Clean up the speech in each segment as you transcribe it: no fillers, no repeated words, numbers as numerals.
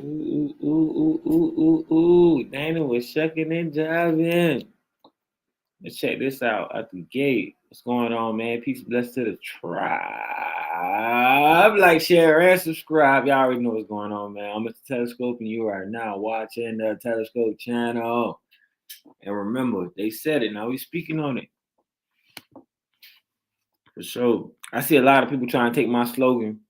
Ooh. Dana was shucking and jiving. Let's check this out at the gate. What's going on, man? Peace and blessings to the tribe. Like, share, and subscribe. Y'all already know what's going on, man. I'm Mr. Telescope, and you are now watching the Telescope channel. And remember, they said it. Now we speaking on it. For sure. I see a lot of people trying to take my slogan.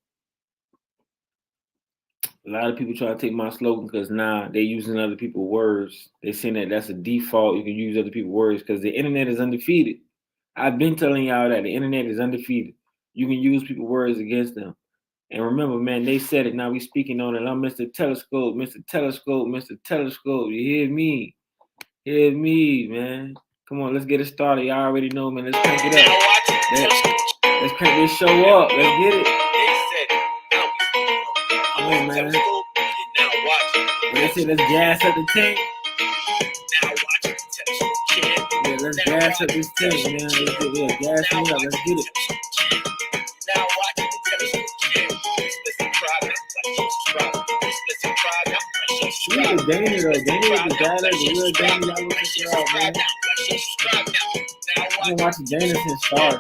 A lot of people try to take my slogan because now they're using other people's words. They're saying that that's a default. You can use other people's words because the internet is undefeated. I've been telling y'all that the internet is undefeated. You can use people's words against them. And remember, man, they said it. Now we speaking on it. I'm Mr. Telescope, Mr. Telescope, Mr. Telescope. You hear me? Hear me, man. Come on, let's get it started. Y'all already know, man. Let's crank it up. Let's crank this show up. Let's get it. Come on, man. When they say let's gas up the tank. Yeah, let's gas up this tank, man. Let's get it. Gas me up. Let's get it. Look at Dana though. Dana was the guy that the real Dana. Y'all look this out, man. I've been watching Dana since start.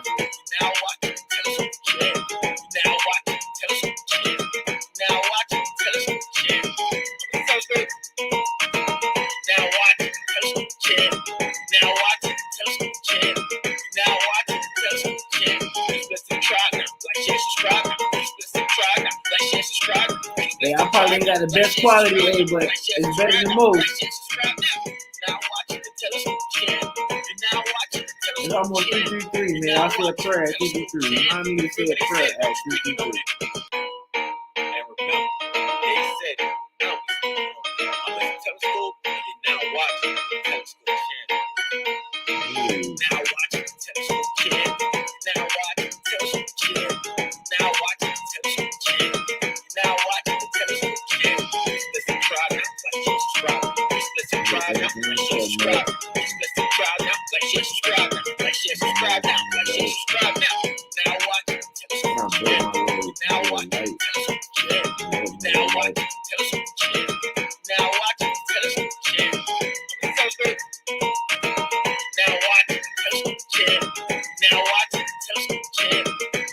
Hey, I probably ain't got the best quality, hey, but it's better than most. It's almost 333, man. I say a prayer at 333. I need to say a prayer at 333.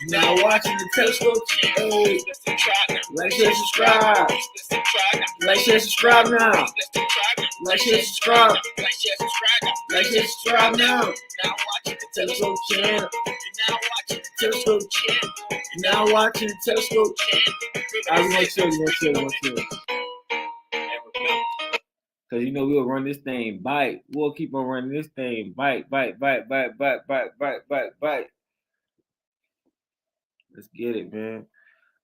Now watching the Telescope. Hey, like, share, subscribe. Like, share, subscribe now. Like, share, subscribe. Like, share, subscribe now. Now watching the Telescope channel. Telescope channel. Now watching the Telescope channel. I'm gonna chill. Cause you know we'll run this thing bite. We'll keep on running this thing bite. Let's get it, man.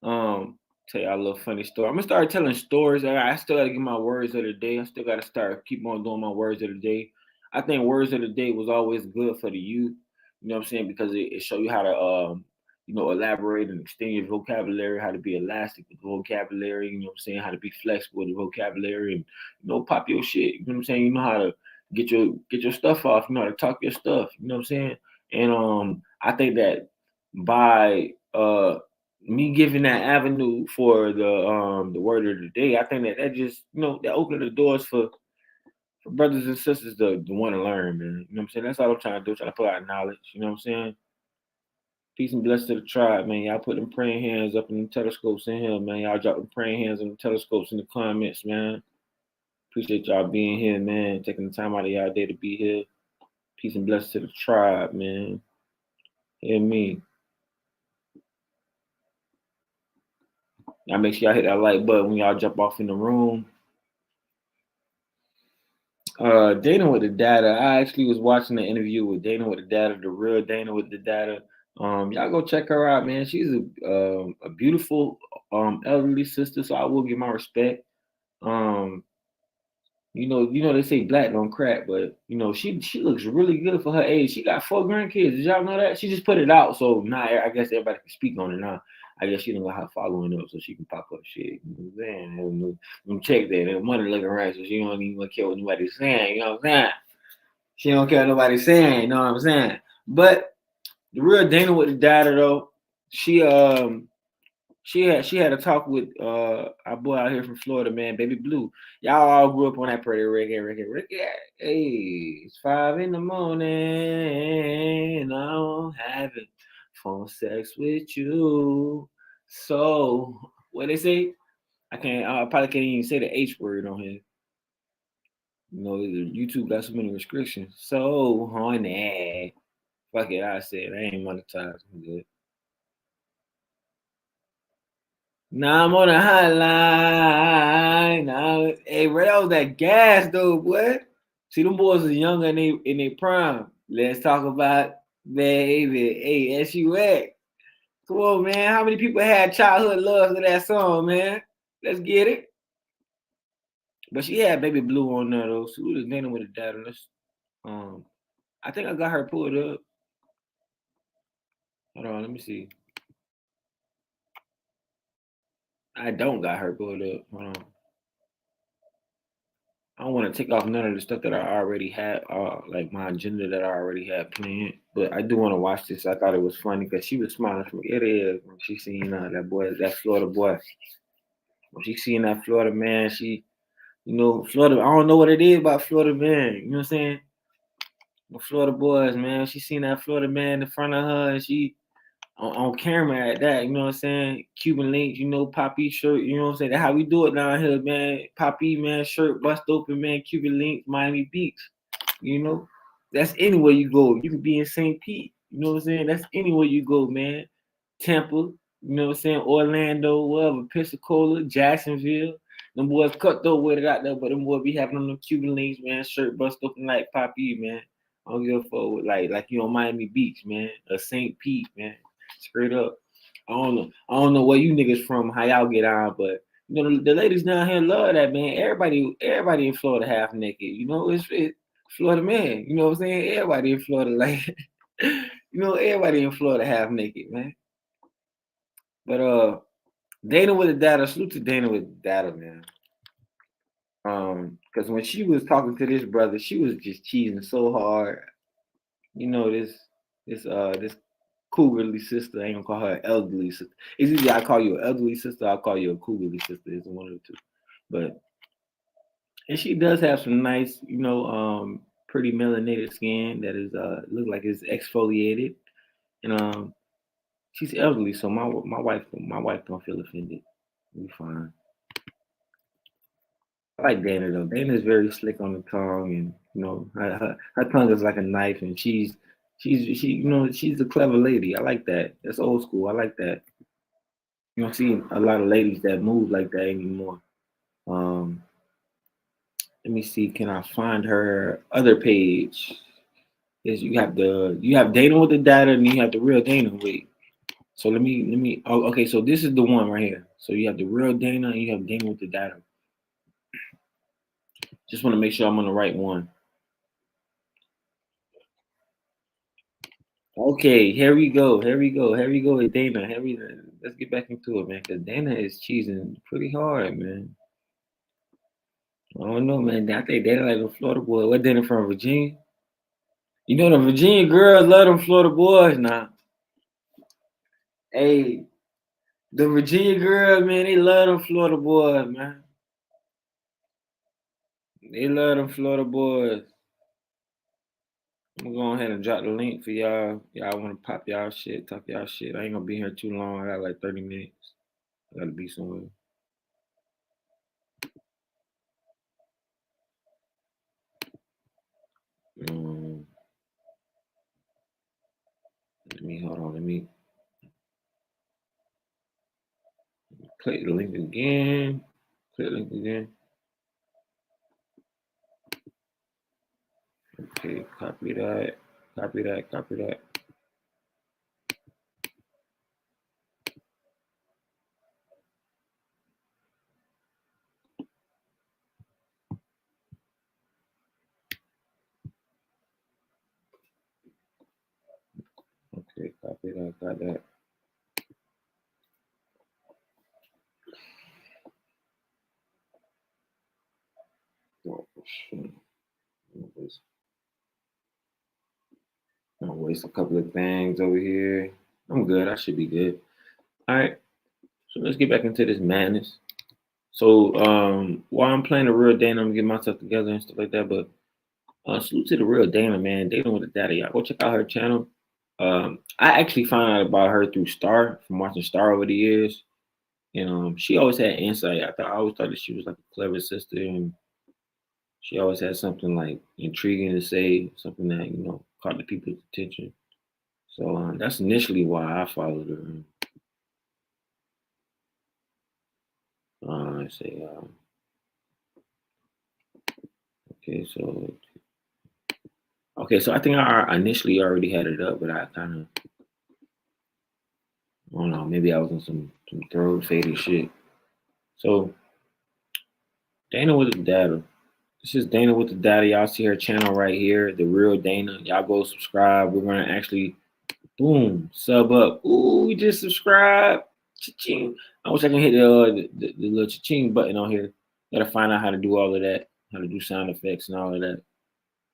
Tell y'all a little funny story. I'm gonna start telling stories. I still gotta get my words of the day. I still gotta keep on doing my words of the day. I think words of the day was always good for the youth. You know what I'm saying? Because it show you how to elaborate and extend your vocabulary, how to be elastic with vocabulary, you know what I'm saying, how to be flexible with the vocabulary and pop your shit. You know what I'm saying? You know how to get your stuff off, you know how to talk your stuff, you know what I'm saying? And I think that by me giving that avenue for the word of the day, I think that just that opened the doors for brothers and sisters to want to learn, man. You know what I'm saying? That's all I'm trying to do, trying to put out knowledge. You know what I'm saying? Peace and blessings to the tribe, man. Y'all put them praying hands up in the telescopes in here, man. Y'all drop them praying hands on the telescopes in the comments, man. Appreciate y'all being here, man. Taking the time out of y'all day to be here. Peace and blessings to the tribe, man. Hear me. Y'all make sure y'all hit that like button when y'all jump off in the room. Dana with the data. I actually was watching the interview with Dana with the data, the real Dana with the data. Y'all go check her out, man. She's a beautiful elderly sister, so I will give my respect. You know they say black don't crack, but she looks really good for her age. She got 4 grandkids. Did y'all know that? She just put it out, so now I guess everybody can speak on it now. I guess she don't got her following up, so she can pop up shit. You know what I'm saying? Check that. Her money looking right, so she don't even care what nobody's saying. You know what I'm saying? She don't care what nobody's saying. You know what I'm saying? But the real Dana with the data though, she She had a talk with our boy out here from Florida, man, Baby Blue. Y'all all grew up on that pretty reggae. Hey, it's 5 in the morning, and I'm having phone sex with you. So what they say? I probably can't even say the H word on here. You know, YouTube got so many restrictions. So honey, fuck it, I said I ain't monetized. I'm good. Now I'm on a hotline. Now, hey, bro, that was that gas though, boy. See, them boys is younger in they prime. Let's talk about baby. Hey, SUX. Come on, man. How many people had childhood love to that song, man? Let's get it. But she had Baby Blue on there though. So we was dating with a dad on this. Um, I think I got her pulled up. Hold on, let me see. I don't got her pulled up. Hold on. I don't want to take off none of the stuff that I already had, like my agenda that I already had planned. But I do want to watch this. I thought it was funny because she was smiling from ear to ear when she seen that boy, that Florida boy. When she seen that Florida man, Florida. I don't know what it is about Florida man. You know what I'm saying? The Florida boys, man. She seen that Florida man in front of her, and she on camera at that, you know what I'm saying? Cuban links, Poppy shirt, you know what I'm saying? That's how we do it down here, man. Poppy, man, shirt bust open, man, Cuban links, Miami Beach, you know? That's anywhere you go. You can be in St. Pete, you know what I'm saying? That's anywhere you go, man. Tampa, you know what I'm saying? Orlando, whatever, Pensacola, Jacksonville. Them boys cut though with it out there, but them boys be having them Cuban links, man, shirt bust open like Poppy, man. I don't give a fuck with like Miami Beach, man, or St. Pete, man. Straight up. I don't know. I don't know where you niggas from, how y'all get on, but the ladies down here love that, man. Everybody in Florida half naked. It's Florida man. You know what I'm saying? Everybody in Florida like everybody in Florida half naked, man. But Dana with the data, salute to Dana with the data, man. Because when she was talking to this brother, she was just cheesing so hard. This cougarly sister. I ain't gonna call her elderly sister. It's either I call you an elderly sister, I'll call you a cougarly sister. It's one of the two. But and she does have some nice, pretty melanated skin that is look like it's exfoliated. And she's elderly, so my wife don't feel offended. We fine. I like Dana though. Dana's very slick on the tongue, and her tongue is like a knife, and she's a clever lady. I like that. That's old school. I like that. You don't see a lot of ladies that move like that anymore. Um, Let me see. Can I find her other page? Is you have Dana with the data, and you have the real Dana. Wait. So let me. Oh, okay. So this is the one right here. So you have the real Dana, and you have Dana with the data. Just want to make sure I'm on the right one. Okay, here we go. Here we go. Here we go with Dana. Let's get back into it, man. Because Dana is cheesing pretty hard, man. I don't know, man. I think Dana like a Florida boy. What Dana from Virginia? The Virginia girls love them Florida boys now. Hey, the Virginia girls, man, they love them Florida boys, man. They love them Florida boys. I'm gonna go ahead and drop the link for y'all. Y'all want to pop y'all shit, talk y'all shit. I ain't gonna be here too long. I got like 30 minutes. I gotta be somewhere. Um, Let me hold on. Let me click the link again. Click the link again. Okay, copy that. Copy that. Copy that. Okay, copy that. Got that. Oh, shit. I'll waste a couple of things over here. I'm good. I should be good. All right. So let's get back into this madness. So while I'm playing the real Dana, I'm gonna get myself together and stuff like that. But salute to the real Dana, man. Dana with the daddy. Y'all go check out her channel. I actually found out about her through Star from watching Star over the years. And she always had insight. I always thought that she was like a clever sister, and she always had something like intriguing to say, something that caught the people's attention. So that's initially why I followed her. I say, okay, so I think I initially already had it up, but I kind of, I don't know, maybe I was on some throat faded shit. So Dana with the data. This is Dana with the data. Y'all see her channel right here, the real Dana. Y'all go subscribe. We're gonna actually, boom, sub up. Ooh, we just subscribed. Cha-ching. I wish I can hit the little cha-ching button on here. Gotta find out how to do all of that, how to do sound effects and all of that.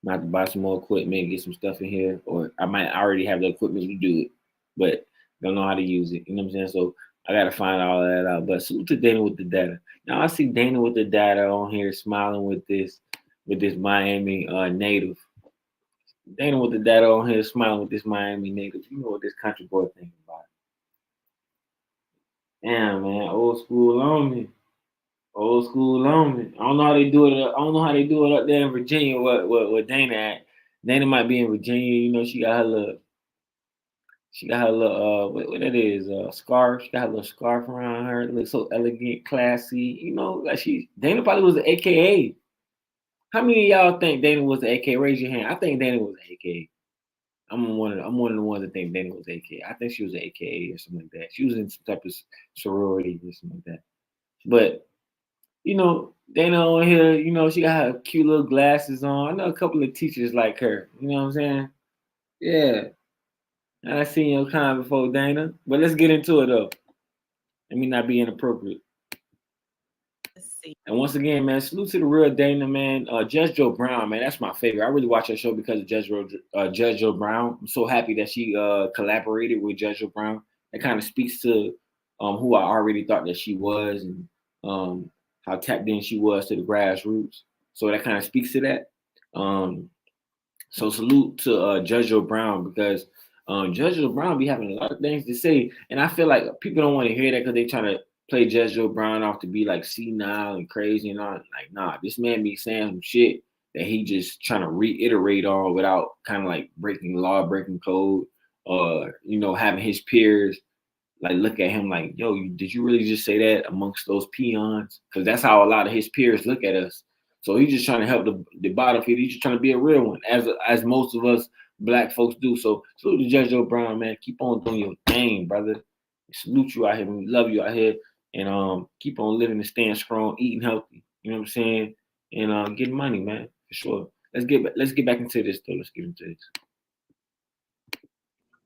Might have to buy some more equipment, get some stuff in here, or I might already have the equipment to do it, but don't know how to use it. You know what I'm saying? So I gotta find all of that out. But salute to Dana with the data. Now I see Dana with the data on here smiling with this Miami native. Dana with the data on here smiling with this Miami native. You know what this country boy thinking about? Damn man, old school on me. Old school on me. I don't know how they do it. I don't know how they do it up there in Virginia. What Dana at? Dana might be in Virginia. You know, she got her little what that is, scarf. She got her little scarf around her. It looks so elegant, classy. You know, like Dana probably was an AKA. How many of y'all think Dana was an AKA? Raise your hand. I think Dana was an AKA. I'm one of the ones that think Dana was AKA. I think she was an AKA or something like that. She was in some type of sorority or something like that. But Dana on here, she got her cute little glasses on. I know a couple of teachers like her. You know what I'm saying? Yeah. I seen your kind before, Dana. But let's get into it though. Let me not be inappropriate. Let's see. And once again, man, salute to the real Dana, man. Judge Joe Brown, man, that's my favorite. I really watch that show because of Judge Joe Brown. I'm so happy that she collaborated with Judge Joe Brown. That kind of speaks to who I already thought that she was, and how tapped in she was to the grassroots. So that kind of speaks to that. So salute to Judge Joe Brown, because Judge Joe Brown be having a lot of things to say, and I feel like people don't want to hear that because they trying to play Judge Joe Brown off to be like senile and crazy and all. Like, nah, this man be saying some shit that he just trying to reiterate on without kind of like breaking law, breaking code, or having his peers like look at him like, yo, did you really just say that amongst those peons? Because that's how a lot of his peers look at us. So he's just trying to help the bottom feeder. He's just trying to be a real one, as most of us black folks do. So salute to Judge O'Brien, man. Keep on doing your thing, brother. Salute you out here. We love you out here, and keep on living and staying strong, eating healthy. You know what I'm saying? And getting money, man, for sure. Let's get back into this though. Let's get into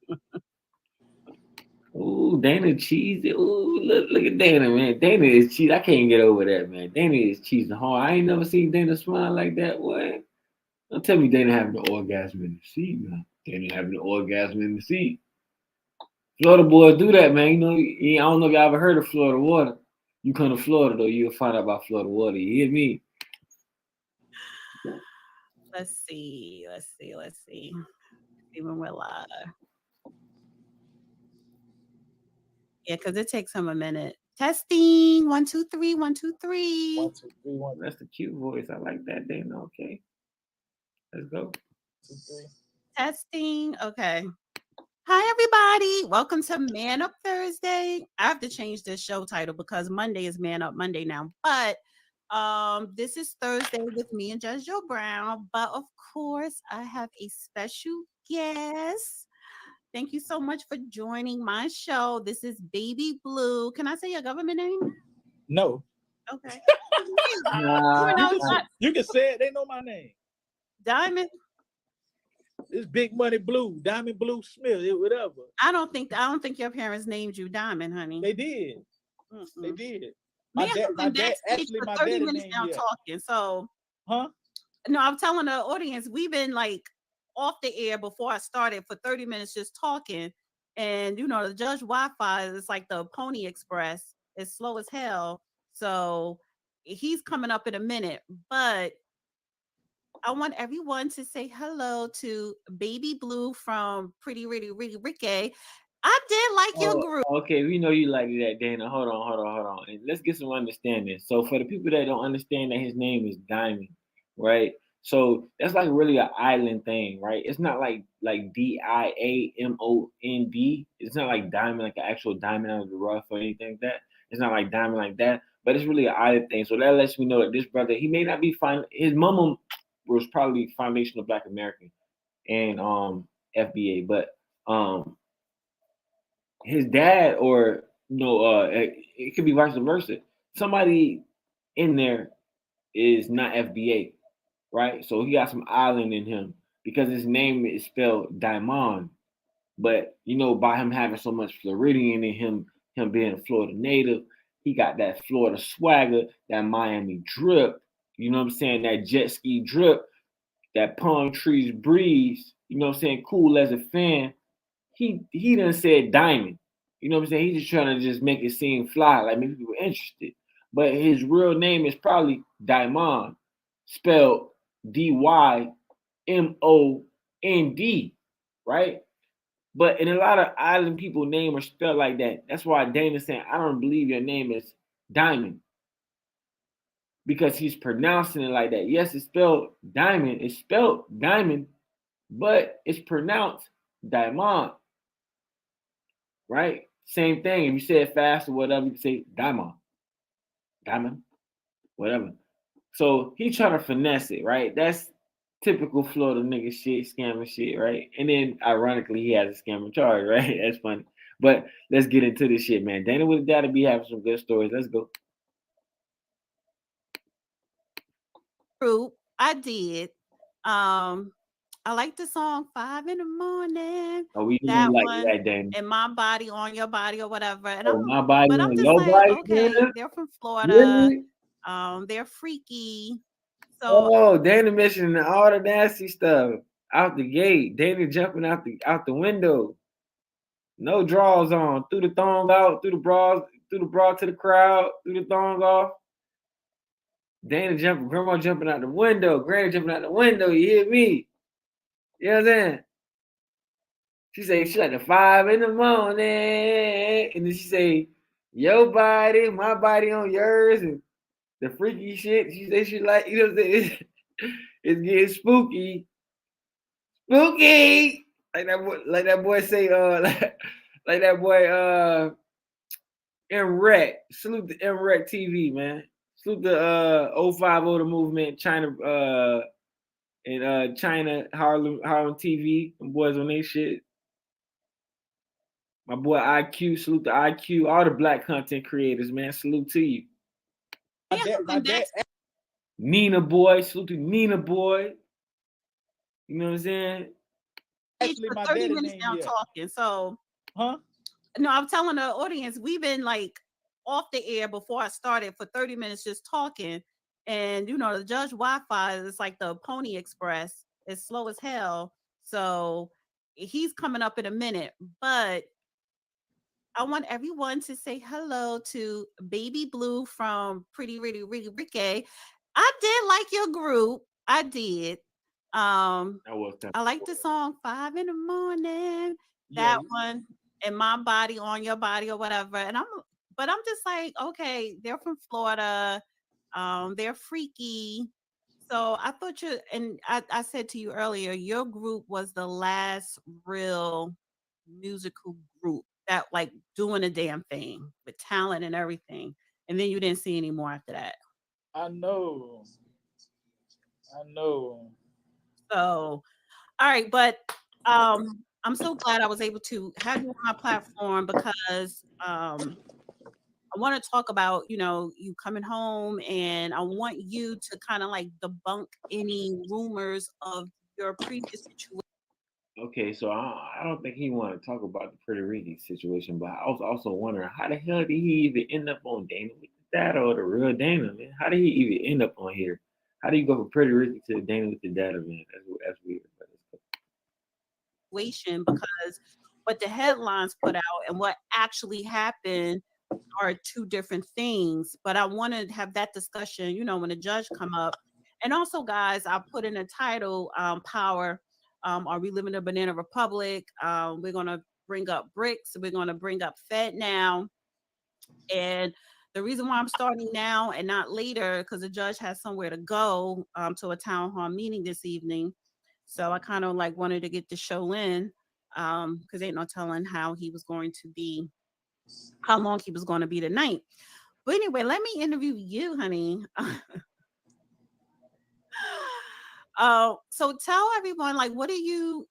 this. Ooh, Dana cheesy. Ooh, look at Dana, man. Dana is cheese. I can't get over that, man. Dana is cheesing hard. I ain't never seen Dana smile like that. What? Don't tell me Dana having the orgasm in the seat, man. Dana having the orgasm in the seat. Florida boys do that, man. I don't know if y'all ever heard of Florida water. You come to Florida though, you'll find out about Florida water. You hear me? Let's see. See when we're live. Yeah, because it takes him a minute. Testing. 1, 2, 3. 1, 2, 3. 1, 2, 3, 1. That's the cute voice. I like that, Dana. Okay. Let's go. 2, 3. Testing. Okay. Hi, everybody. Welcome to Man Up Thursday. I have to change this show title because Monday is Man Up Monday now. But this is Thursday with me and Judge Joe Brown. But of course, I have a special guest. Thank you so much for joining my show. This is Baby Blue. Can I say your government name? No. Okay. You can say it. They know my name. Diamond. It's Big Money Blue, Diamond Blue Smith, whatever. I don't think your parents named you Diamond, honey. They did. Mm-mm. They did. My dad actually for 30 minutes now talking. So, No, I'm telling the audience we've been like off the air before I started for 30 minutes just talking, and the Judge Wi-Fi is like the Pony Express. It's slow as hell. So he's coming up in a minute, but I want everyone to say hello to Baby Blue from Pretty Really Really Ricky. I did like your Oh, group. okay. We know you like that, Dana. Hold on. And let's get some understanding. So for the people that don't understand that his name is Diamond, right? So that's like really an island thing, right? It's not like Diamond. It's not like diamond, like an actual diamond out of the rough or anything like that. It's not like diamond like that, but it's really an island thing. So that lets me know that this brother, he may not be fine. His mama was probably foundational Black American and FBA, but um his dad or it could be vice versa. Somebody in there is not FBA, right? So he got some island in him because his name is spelled Diamond. But by him having so much Floridian in him being a Florida native, he got that Florida swagger, that Miami drip. You know what I'm saying? That jet ski drip, that palm trees breeze. You know what I'm saying? Cool as a fan. He done said diamond. You know what I'm saying? He's just trying to just make it seem fly, like make people interested. But his real name is probably Diamond, spelled Dymond, right? But in a lot of island people name are spelled like that. That's why Dana's saying, I don't believe your name is Diamond. Because he's pronouncing it like that. Yes, it's spelled diamond, it's spelled diamond, but it's pronounced Diamond. Right? Same thing. If you say it fast or whatever, you can say diamond, whatever. So he trying to finesse it, right? That's typical Florida nigga shit, scamming shit, right? And then ironically, he has a scammer charge, right? That's funny. But let's get into this shit, man. Dana with Daddy be having some good stories. Let's go. Group. I did. Um, I like the song 5 in the morning. Oh, we know That you like one, that, Dana. and my body on your body or whatever. And Oh, my body but I'm on just your like, body, okay, Dana? they're from Florida. Really? They're freaky. So Oh, Dana mentioning all the nasty stuff out the gate. Dana jumping out the window. No drawers on. Threw the thong out. Threw the bra to the crowd. Threw the thong off. Dana jumping. Grandma jumping out the window. Granny jumping out the window. You hear me? You know what I'm saying? She say she like the 5 in the morning, and then she say your body, my body on yours, and the freaky shit. She say she like what I'm saying. It's getting spooky, spooky. Like that boy say. Like that boy. MREC. Salute the MREC TV, man. Salute the 050 the movement, China and China Harlem TV. Them boys on their shit. My boy IQ, salute the IQ, all the black content creators, man. Salute to you. My dad. Nina boy, salute to Nina boy. You know what I'm saying? Actually, for my 30 daddy minutes name, now yeah. talking. So Huh? no, I'm telling the audience we've been like off the air before I started for 30 minutes just talking. And the Judge Wi-Fi is like the Pony Express. It's slow as hell. So he's coming up in a minute. But I want everyone to say hello to Baby Blue from Pretty Really Really Ricky. I did like your group. I did. That was I like the song 5 in the morning. Yeah. That one, and my body on your body or whatever. But I'm just like, okay, they're from Florida. They're freaky. So I thought and I said to you earlier, your group was the last real musical group that like doing a damn thing with talent and everything. And then you didn't see any more after that. I know. I know. So, all right, but I'm so glad I was able to have you on my platform because I want to talk about, you coming home, and I want you to kind of like debunk any rumors of your previous situation. Okay, so I don't think he want to talk about the Puerto Rican situation, but I was also wondering how the hell did he even end up on Dana with the data or the real Dana, man? How did he even end up on here? How do you go from Puerto Rican to Dana with the data, man? That's weird. Because what the headlines put out and what actually happened are two different things. But I want to have that discussion, when the judge come up. And also, guys, I put in a title, Power. Are we living in a banana republic? We're going to bring up Brics. We're going to bring up FedNow. And the reason why I'm starting now and not later, because the judge has somewhere to go to a town hall meeting this evening. So I kind of like wanted to get the show in because ain't no telling how he was going to be, how long he was going to be tonight. But anyway, let me interview you, honey. So tell everyone, like, what do you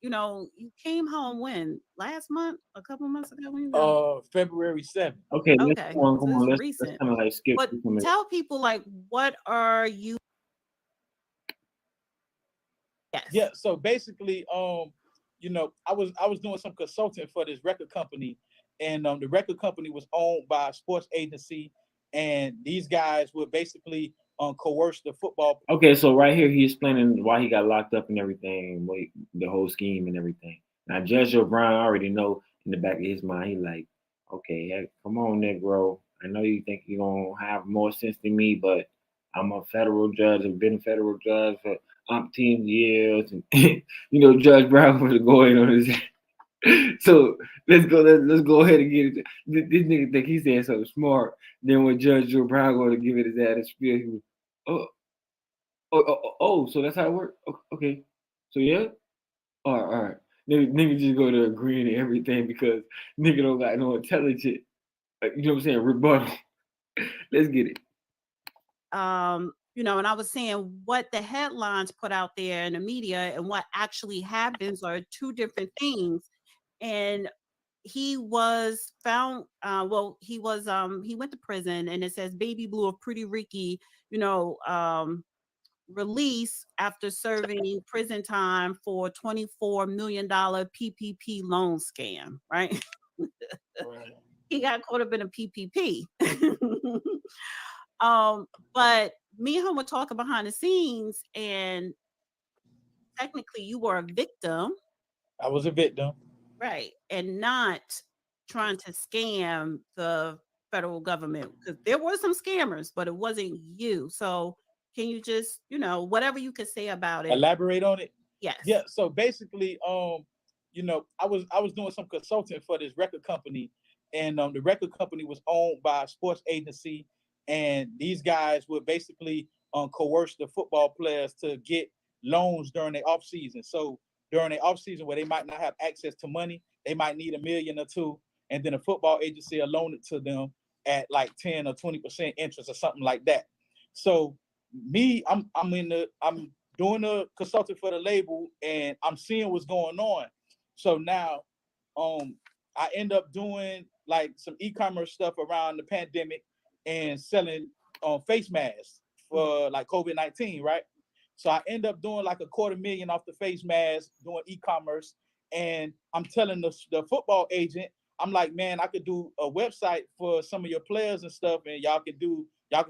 came home when? Last month? A couple months ago? When you go? February 7th. Okay, let's Okay, come on, so come it's on. Let's recent. kind of like skip But through some of it. tell people, like, what are you? Yes. Yeah, so basically, I was doing some consulting for this record company, and the record company was owned by a sports agency, and these guys would basically coerce the football. Okay, so right here he's explaining why he got locked up and everything, the whole scheme and everything. Now Judge Joe Brown already know in the back of his mind, he like, okay, hey, come on, Negro. I know you think you're gonna have more sense than me, but I'm a federal judge. I've been a federal judge for umpteen years, and Judge Brown was going on his. So let's go ahead and get it. This nigga think he's saying something smart. Then when Judge Joe Brown going to give it his ass spiel, he was, oh, so that's how it works. Okay, so yeah, all right. Nigga just go to agreeing to everything because nigga don't got no intelligent, you know what I'm saying, rebuttal. Let's get it. And I was saying what the headlines put out there in the media and what actually happens are two different things. And he was found he went to prison, and it says baby blue of Pretty Ricky, release after serving prison time for $24 million PPP loan scam, right? Right. He got caught up in a PPP. But me and him were talking behind the scenes, and technically you were a victim, I was a victim. right? And not trying to scam the federal government, because there were some scammers, but it wasn't you. So can you just, whatever you could say about it? Elaborate on it. Yes. Yeah. So basically, I was doing some consulting for this record company, and the record company was owned by a sports agency, and these guys would basically coerce the football players to get loans during their off season. So during their off season, where they might not have access to money, they might need $1 million or $2 million, and then a football agency will loan it to them at like 10 or 20% interest or something like that. So me, I'm doing the consulting for the label, and I'm seeing what's going on. So now, I end up doing like some e-commerce stuff around the pandemic and selling face masks for like COVID-19, right? So I end up doing like $250,000 off the face mask, doing e-commerce, and I'm telling the football agent, I'm like, man, I could do a website for some of your players and stuff, and y'all can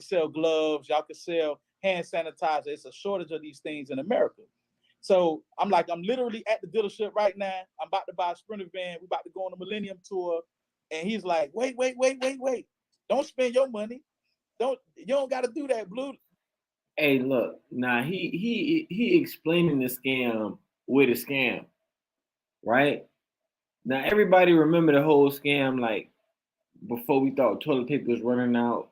sell gloves, y'all can sell hand sanitizer. It's a shortage of these things in America. So I'm literally at the dealership right now. I'm about to buy a Sprinter van. We're about to go on a Millennium tour. And he's like, wait. Don't spend your money. You don't got to do that, Blue. Hey, look, now he explaining the scam with a scam, right? Now everybody remember the whole scam, like before we thought toilet paper was running out,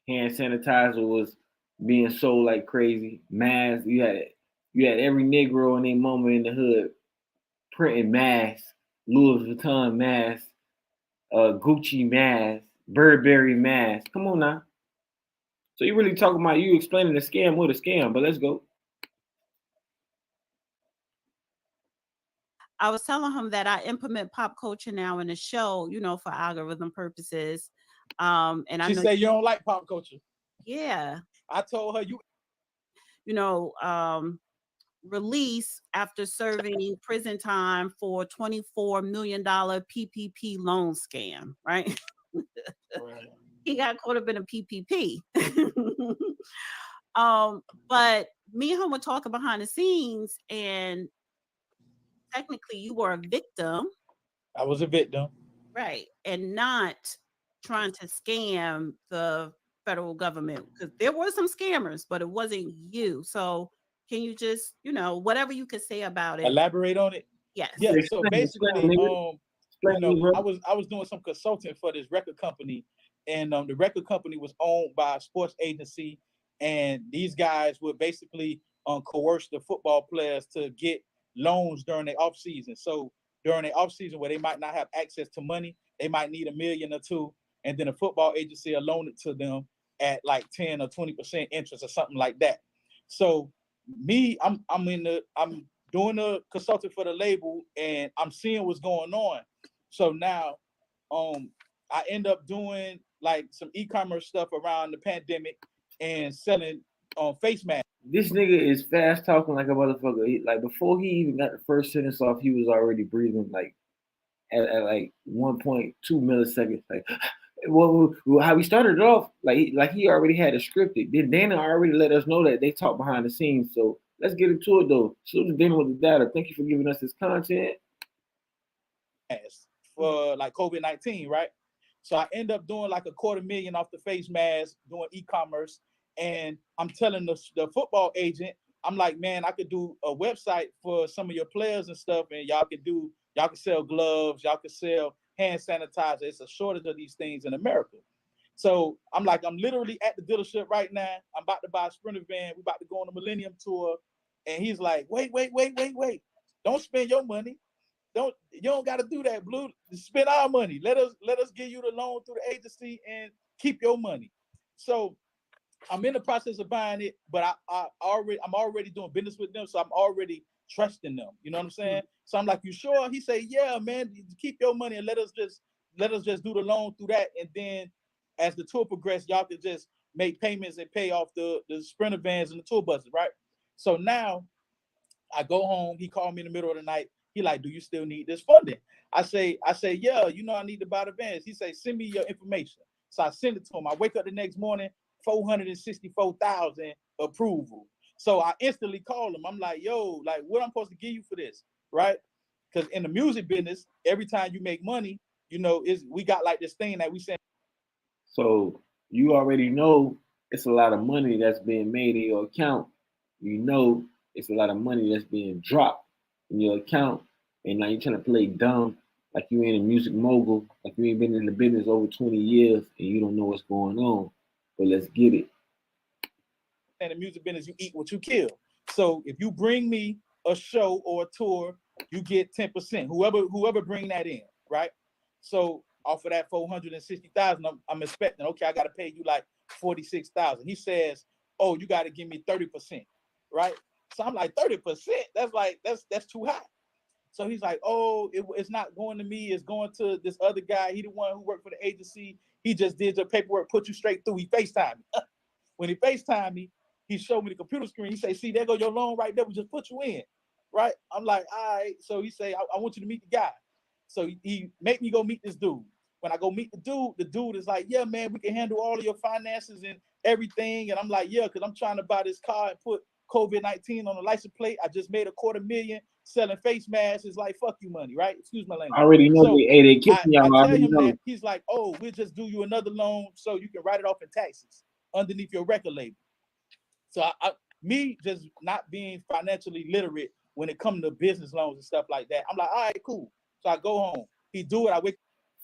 hand sanitizer was being sold like crazy, masks, you had every Negro and their mama in the hood printing masks, Louis Vuitton masks, Gucci masks, Burberry masks. Come on now. So you really talking about you explaining the scam with a scam, but let's go. I was telling him that I implement pop culture now in the show, for algorithm purposes. And I She know, said you don't like pop culture. yeah, I told her you know, release after serving prison time for $24 million PPP loan scam, right? Right. He got caught up in a PPP. But me and him were talking behind the scenes, and technically you were a victim, I was a victim. right? And not trying to scam the federal government, because there were some scammers, but it wasn't you. So can you just, whatever you could say about it? Elaborate on it. Yes. Yeah. So basically, Explain, I was doing some consulting for this record company, and the record company was owned by a sports agency, and these guys would basically coerce the football players to get loans during their off season. So during their off season, where they might not have access to money, they might need $1 million or $2 million, and then a football agency will loan it to them at like 10 or 20% interest or something like that. So me, I'm doing the consulting for the label, and I'm seeing what's going on. So now, I end up doing like some e-commerce stuff around the pandemic and selling face masks. This nigga is fast talking like a motherfucker. Like before he even got the first sentence off, he was already breathing like at like 1.2 milliseconds. Like, well, how we started it off, like he already had it scripted. Then Dana already let us know that they talk behind the scenes. So let's get into it though. Salute to Dana with the data. Thank you for giving us this content. For like COVID-19, right? So I end up doing like $250,000 off the face mask, doing e-commerce, and I'm telling the football agent, I'm like, man, I could do a website for some of your players and stuff, and y'all can sell gloves, y'all can sell hand sanitizer. It's a shortage of these things in America. So I'm literally at the dealership right now. I'm about to buy a Sprinter van. We're about to go on a Millennium tour. And he's like, wait. Don't spend your money. You don't got to do that, Blue. Spend our money. Let us give you the loan through the agency and keep your money. So I'm in the process of buying it, but I'm already doing business with them, so I'm already trusting them. You know what I'm saying? So I'm like, you sure? He say, yeah, man, keep your money and let us just do the loan through that, and then as the tour progresses, y'all can just make payments and pay off the Sprinter vans and the tour buses, right? So now I go home. He called me in the middle of the night. He like, do you still need this funding? I say, yeah, I need to buy the vans. He say, send me your information. So I send it to him. I wake up the next morning, 464,000 approval. So I instantly call him. I'm like, yo, like, what I'm supposed to give you for this, right? Because in the music business, every time you make money, we got like this thing that we say. So you already know it's a lot of money that's being made in your account. You know it's a lot of money that's being dropped in your account, and now you're trying to play dumb like you ain't a music mogul, like you ain't been in the business over 20 years and you don't know what's going on. But let's get it. In the music business, you eat what you kill. So if you bring me a show or a tour, you get 10%. Whoever bring that in, right? So off of that 460,000, I'm expecting, okay, I got to pay you like 46,000. He says, oh, you got to give me 30%, right? So I'm like, 30%? That's too high. So he's like, oh, it's not going to me. It's going to this other guy. He the one who worked for the agency. He just did your paperwork, put you straight through. He FaceTimed me. When he FaceTimed me, he showed me the computer screen. He say, see, there go your loan right there. We just put you in, right? I'm like, all right. So he say, I want you to meet the guy. So he make me go meet this dude. When I go meet the dude is like, yeah, man, we can handle all of your finances and everything. And I'm like, yeah, because I'm trying to buy this car and put COVID-19 on the license plate. I just made $250,000 selling face masks. It's like, fuck you money, right? Excuse my language. I already know so they kicked me out. I tell him that. He's like, oh, we'll just do you another loan so you can write it off in taxes underneath your record label. So me just not being financially literate when it comes to business loans and stuff like that, I'm like, all right, cool. So I go home. He do it. I wake.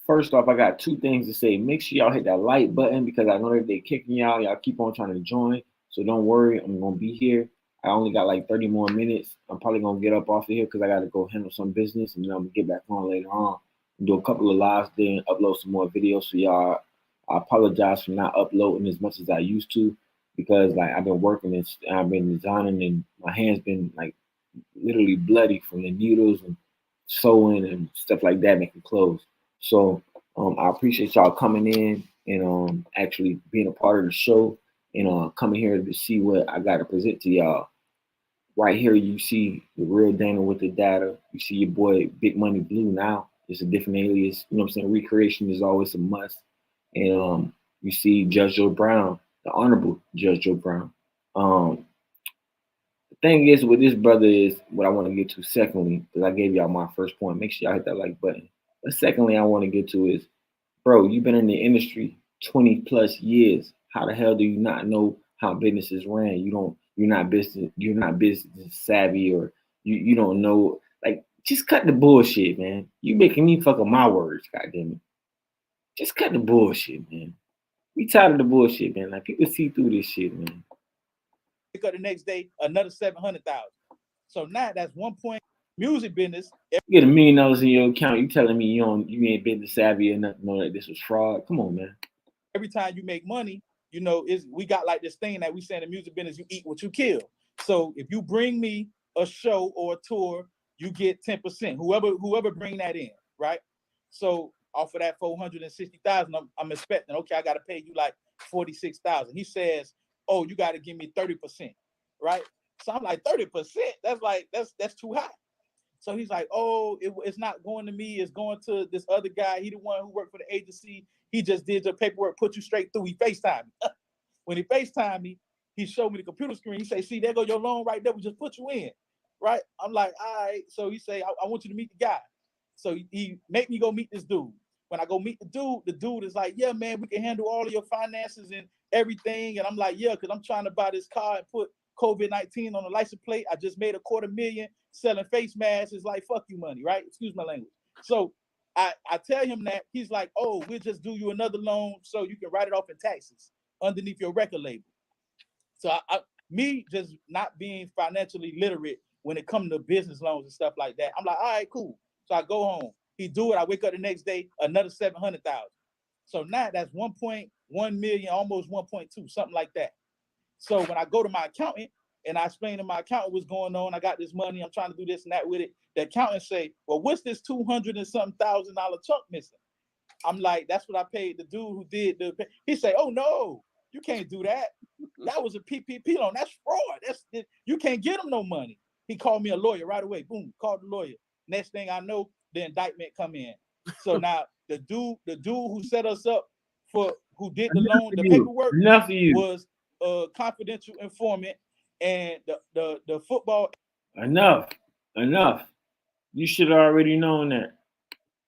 First off, I got two things to say. Make sure y'all hit that like button because I know that they kicking y'all keep on trying to join. So don't worry, I'm gonna be here. I only got like 30 more minutes. I'm probably gonna get up off of here because I gotta go handle some business and then I'm gonna get back on later on. Do a couple of lives there and upload some more videos for y'all. I apologize for not uploading as much as I used to because like I've been working and I've been designing and my hands been like literally bloody from the needles and sewing and stuff like that, making clothes. So I appreciate y'all coming in and actually being a part of the show and coming here to see what I got to present to y'all. Right here, you see the real Dana with the data. You see your boy Big Money Blue now. It's a different alias. You know what I'm saying? Recreation is always a must. And you see Judge Joe Brown, the Honorable Judge Joe Brown. The thing is with this brother is what I want to get to secondly, because I gave y'all my first point. Make sure y'all hit that like button. But secondly, I want to get to is Bro, you've been in the industry 20 plus years. How the hell do you not know how businesses ran? You're not business savvy, or you don't know, like, just cut the bullshit, man. You making me fuck up my words, goddamn it. Just cut the bullshit, man. We tired of the bullshit, man. Like, people see through this shit, man. Pick up the next day, another 700,000. So now that's 1 point. Music business. You get $1 million in your account, you telling me you ain't business savvy enough to know that this was fraud? Come on, man. Every time you make money, we got like this thing that we say in the music business: you eat what you kill. So if you bring me a show or a tour, you get 10%. Whoever bring that in, right? So off of that 460,000, I'm expecting, okay, I got to pay you like 46,000. He says, oh, you got to give me 30%, right? So I'm like, 30%? That's too high. So he's like, oh, it's not going to me. It's going to this other guy. He the one who worked for the agency. He just did your paperwork, put you straight through. He FaceTimed me. When he FaceTimed me, he showed me the computer screen. He say, see, there go your loan right there. We just put you in, right? I'm like, all right. So he say, I want you to meet the guy. So he make me go meet this dude. When I go meet the dude is like, yeah, man, we can handle all of your finances and everything. And I'm like, yeah, because I'm trying to buy this car and put COVID-19 on the license plate. I just made $250,000 selling face masks. It's like, fuck you money, right? Excuse my language. So I tell him that. He's like, oh, we'll just do you another loan so you can write it off in taxes underneath your record label. So me just not being financially literate when it comes to business loans and stuff like that, I'm like, all right, cool. So I go home. He do it. I wake up the next day, another 700,000. So now that's 1.1 million, almost 1.2, something like that. So when I go to my accountant and I explain to my accountant what's going on, I got this money, I'm trying to do this and that with it. The accountant say, well, what's this 200 and something $1,000 chunk missing? I'm like, that's what I paid the dude who did the. He say, oh no, you can't do that. That was a PPP loan. That's fraud. You can't get him no money. He called me a lawyer right away. Boom, called the lawyer. Next thing I know, the indictment come in. So now the dude who set us up who did the loan, the paperwork was a confidential informant, and the football. Enough. You should have already known that.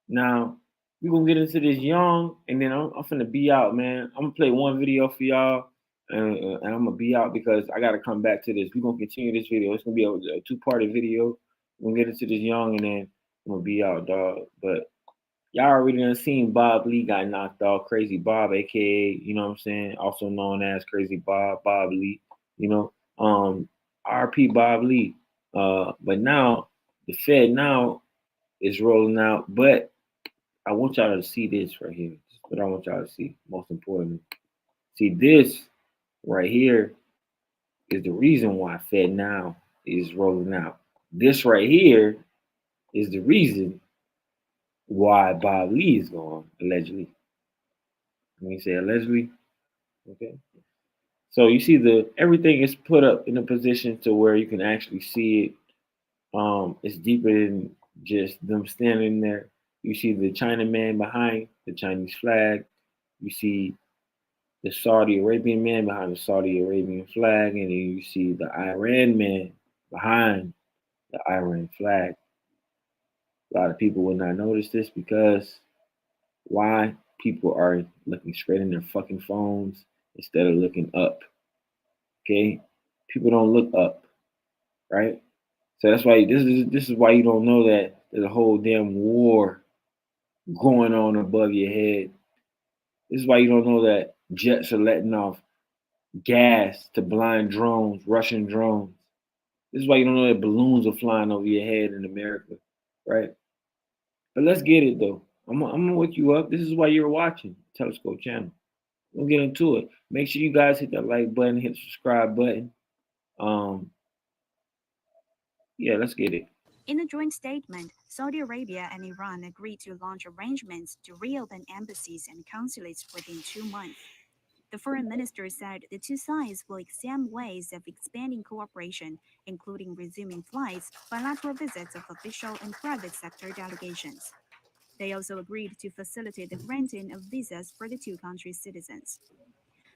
Now, we're gonna get into this young, and then I'm finna be out, man. I'm gonna play one video for y'all, and I'm gonna be out because I gotta come back to this. We're gonna continue this video. It's gonna be a two-party video. We're gonna get into this young, and then I'm gonna be out, dog. But y'all already done seen Bob Lee got knocked off. Crazy Bob, aka, you know what I'm saying, also known as Crazy Bob Lee. You know, RP Bob Lee. But now the FedNow is rolling out, but I want y'all to see this right here. This is what I want y'all to see. Most importantly, see this right here is the reason why FedNow is rolling out. This right here is the reason why Bob Lee is gone, allegedly. Let me say allegedly. Okay. So you see everything is put up in a position to where you can actually see it. It's deeper than just them standing there. You see the Chinaman behind the Chinese flag. You see the Saudi Arabian man behind the Saudi Arabian flag, and then you see the Iran man behind the Iran flag. A lot of people will not notice this because why? People are looking straight in their fucking phones instead of looking up. Okay? People don't look up, right? So that's why this is why you don't know that there's a whole damn war going on above your head. This is why you don't know that jets are letting off gas to blind drones, Russian drones. This is why you don't know that balloons are flying over your head in America, right? But let's get it though. I'm gonna wake you up. This is why you're watching Telescope Channel. We'll get into it. Make sure you guys hit that like button, hit the subscribe button. Um, yeah, let's get it. In a joint statement, Saudi Arabia and Iran agreed to launch arrangements to reopen embassies and consulates within 2 months. The foreign minister said the two sides will examine ways of expanding cooperation, including resuming flights, bilateral visits of official and private sector delegations. They also agreed to facilitate the granting of visas for the two countries' citizens.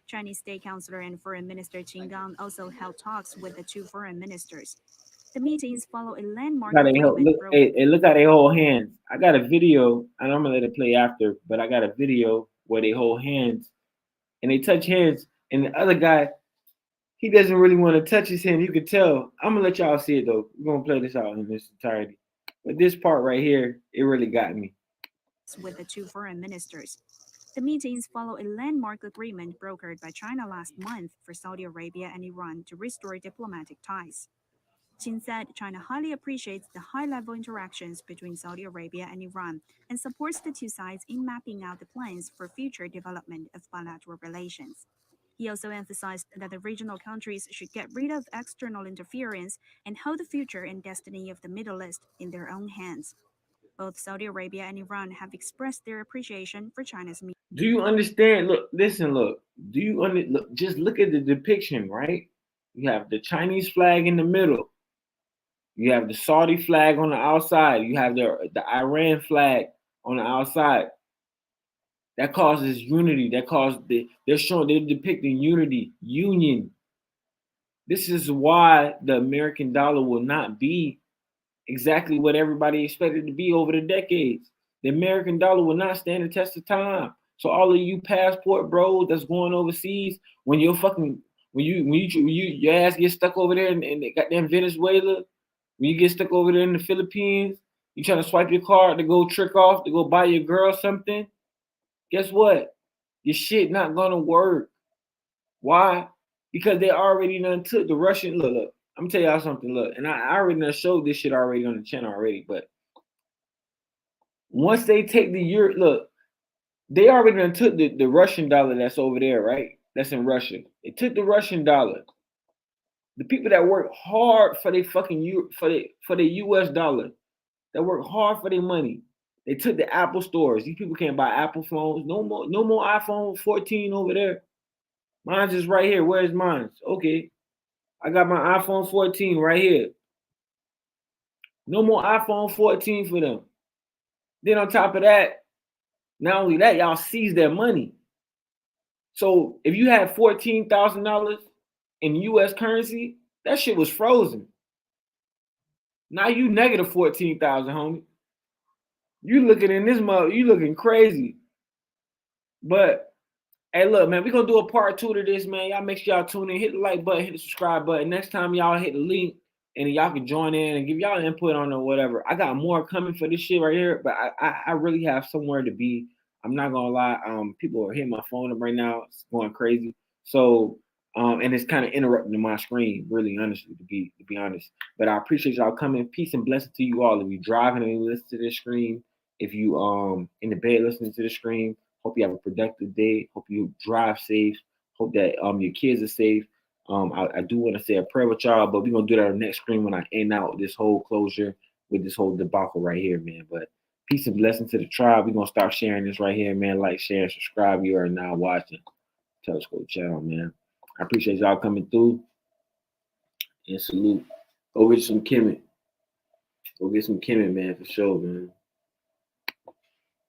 Chinese State Councilor and Foreign Minister Qin Gang also held talks with the two foreign ministers. The meetings follow a landmark Look how they hold, agreement look, hey, look how they hold hands. I got a video, and I'm gonna let it play after, but I got a video where they hold hands and they touch hands, and the other guy, he doesn't really want to touch his hand. You could tell. I'm gonna let y'all see it though. We're gonna play this out in its entirety. But this part right here, it really got me. with the two foreign ministers. The meetings follow a landmark agreement brokered by China last month for Saudi Arabia and Iran to restore diplomatic ties. Qin said China highly appreciates the high-level interactions between Saudi Arabia and Iran and supports the two sides in mapping out the plans for future development of bilateral relations. He also emphasized that the regional countries should get rid of external interference and hold the future and destiny of the Middle East in their own hands. Both Saudi Arabia and Iran have expressed their appreciation for China's. Do you understand? Look, listen, look. Do you look? Just look at the depiction, right? You have the Chinese flag in the middle. You have the Saudi flag on the outside. You have the Iran flag on the outside. That causes unity. That causes they're depicting unity, union. This is why the American dollar will not be exactly what everybody expected to be over the decades. The American dollar will not stand the test of time. So all of you passport bros that's going overseas, when you're fucking your ass gets stuck over there in goddamn Venezuela, when you get stuck over there in the Philippines, you trying to swipe your card to go trick off to go buy your girl something. Guess what? Your shit not gonna work. Why? Because they already done took the Russian. Look. I'm gonna tell y'all something. Look, and I already done showed this shit already on the channel already. But once they take the euro, look, they already done took the Russian dollar that's over there, right? That's in Russia. They took the Russian dollar. The people that work hard for their fucking for the US dollar, that work hard for their money. They took the Apple stores. These people can't buy Apple phones. No more iPhone 14 over there. Mine's just right here. Where's mine? Okay. I got my iPhone 14 right here. No more iPhone 14 for them. Then on top of that, not only that, y'all seize their money. So if you had $14,000 in US currency, that shit was frozen. Now you negative 14,000, homie. You looking in this mother, you looking crazy. But hey, look, man, we're gonna do a part 2 to this, man. Y'all make sure y'all tune in, hit the like button, hit the subscribe button. Next time y'all hit the link and y'all can join in and give y'all input on it or whatever. I got more coming for this shit right here, but I really have somewhere to be. I'm not gonna lie. People are hitting my phone up right now. It's going crazy. So and it's kind of interrupting my screen, really honestly, to be honest. But I appreciate y'all coming. Peace and blessing to you all. If you driving and you listen to this screen, if you in the bed listening to the screen, hope you have a productive day. Hope you drive safe. Hope that your kids are safe. I do want to say a prayer with y'all, but we're gonna do that on the next screen when I end out this whole closure with this whole debacle right here, man. But peace and blessing to the tribe. We're gonna start sharing this right here, man. Like, share, subscribe. You are now watching Telescope Channel, man. I appreciate y'all coming through. And salute. Go get some Kemet. Go get some Kemet, man, for sure, man.